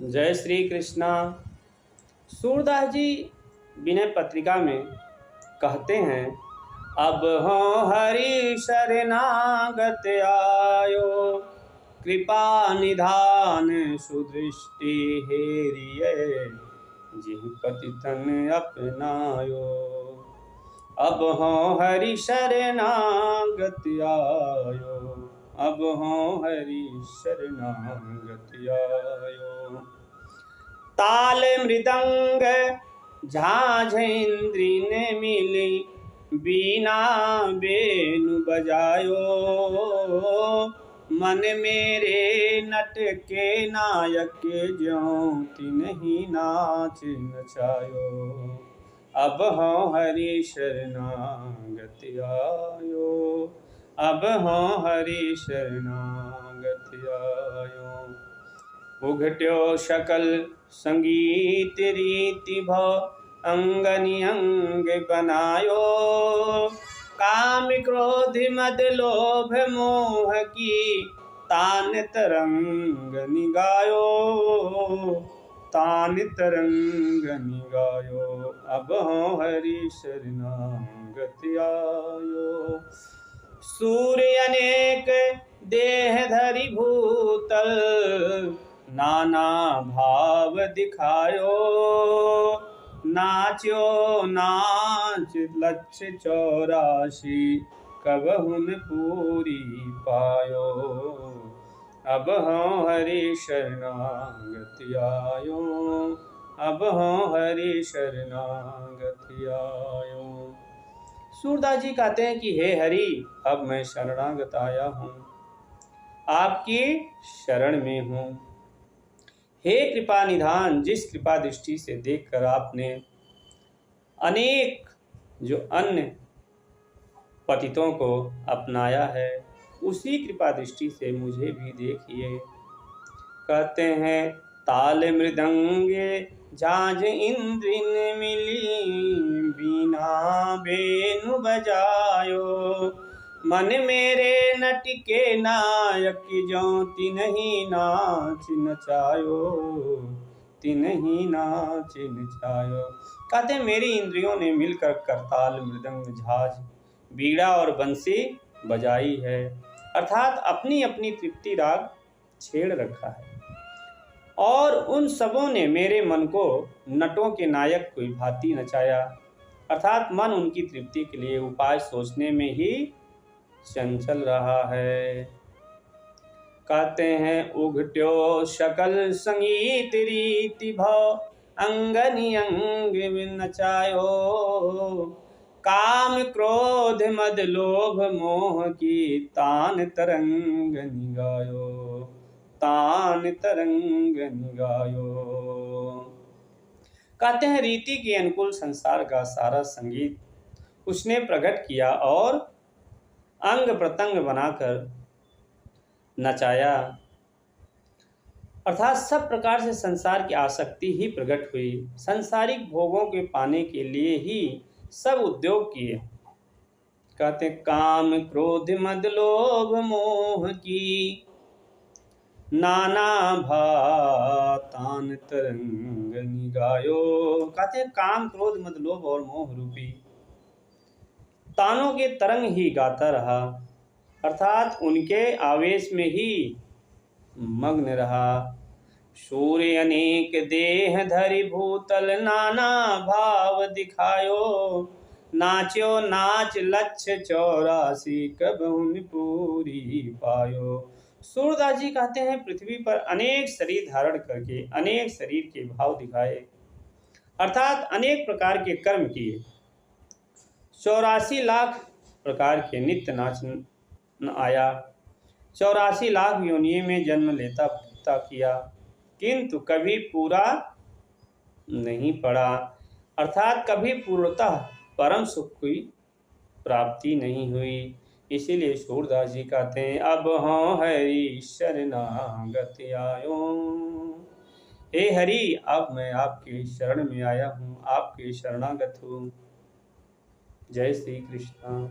जय श्री कृष्णा। सूरदास जी विनय पत्रिका में कहते हैं, अब हो हरि शरणागत आयो, कृपा निधान सुदृष्टि हेरिय, जिह पतितन अपनायो। अब हो हरि शरणागत आयो, अब हो हरि शरणागत आयो। ताल मृदंग झांझ इंद्री ने मिली, बीना बेनु बजायो, मन मेरे नट के नायक ज्यों तिन्हि नाच नचायो। अब हो हरि शरणागत आयो, अब हो हरि शरणागत आयो। उघट्यो शकल संगीत रीति भव, अंगनि अंग बनायो, काम क्रोध मद लोभ मोह की, तान तरंग निगायो, तान तरंग निगायो। अब हो हरि शरणागत आयो। सूर्य अनेक देह धरि भूतल, नाना भाव दिखायो, नाच्यो नाच लक्ष्य 84, कबहुन पूरी पायो। अब हो हरि शरणागत आयो, अब हो हरि शरणागत आयो। सूरदास जी कहते हैं कि हे हरि, अब मैं शरणागत आया हूँ, आपकी शरण में हूँ। हे कृपा निधान, जिस कृपा दृष्टि से देखकर आपने अनेक जो अन्य पतितों को अपनाया है, उसी कृपा दृष्टि से मुझे भी देखिए। कहते हैं, ताल मृदंगे झांझ इंद्रिन मिली, बीना बेनु बजायो, मन मेरे नट के नायक ज्यों तिन्हि नाच नचायो, तिन्हि नाच नचायो। कहते हैं, मेरी इंद्रियों ने मिलकर करताल मृदंग झांझ बीड़ा और बंसी बजाई है, अर्थात अपनी अपनी तृप्ति राग छेड़ रखा है, और उन सबों ने मेरे मन को नटों के नायक की भांति नचाया, अर्थात मन उनकी तृप्ति के लिए उपाय सोचने में ही चंचल रहा है। कहते हैं, उघट्यो शकल संगीत रीति भव, अंगनि अंग नचायो, काम क्रोध मद लोभ मोह की, तान तरंग निगायो, तान तरंग निगायो। कहते हैं, रीति के अनुकूल संसार का सारा संगीत उसने प्रकट किया और अंग प्रत्यंग बनाकर नचाया, अर्थात सब प्रकार से संसार की आसक्ति ही प्रकट हुई। सांसारिक भोगों के पाने के लिए ही सब उद्योग किए। कहते, काम क्रोध मद लोभ मोह की, नाना भातान तरंग निगायो। कहते, काम क्रोध मद लोभ और मोह रूपी तानों के तरंग ही गाता रहा, अर्थात उनके आवेश में ही मग्न रहा। सूर्य अनेक देह धरि भूतल, नाना भाव दिखायो, नाच्यो नाच लक्ष्य 84, कबहुन पूरी पायो। सूरदास जी कहते हैं, पृथ्वी पर अनेक शरीर धारण करके अनेक शरीर के भाव दिखाए, अर्थात अनेक प्रकार के कर्म किए, 84 लाख प्रकार के नित्य नाच आया, 84 लाख योनियों में जन्म लेता भुगता किया, किंतु कभी पूरा नहीं पड़ा, अर्थात कभी पूर्णतः परम सुख की प्राप्ति नहीं हुई। इसीलिए सूरदास जी कहते हैं, अब हो हरि शरणागत आयो। हे हरि, अब मैं आपके शरण में आया हूँ, आपके शरणागत हूँ। जय श्री कृष्ण।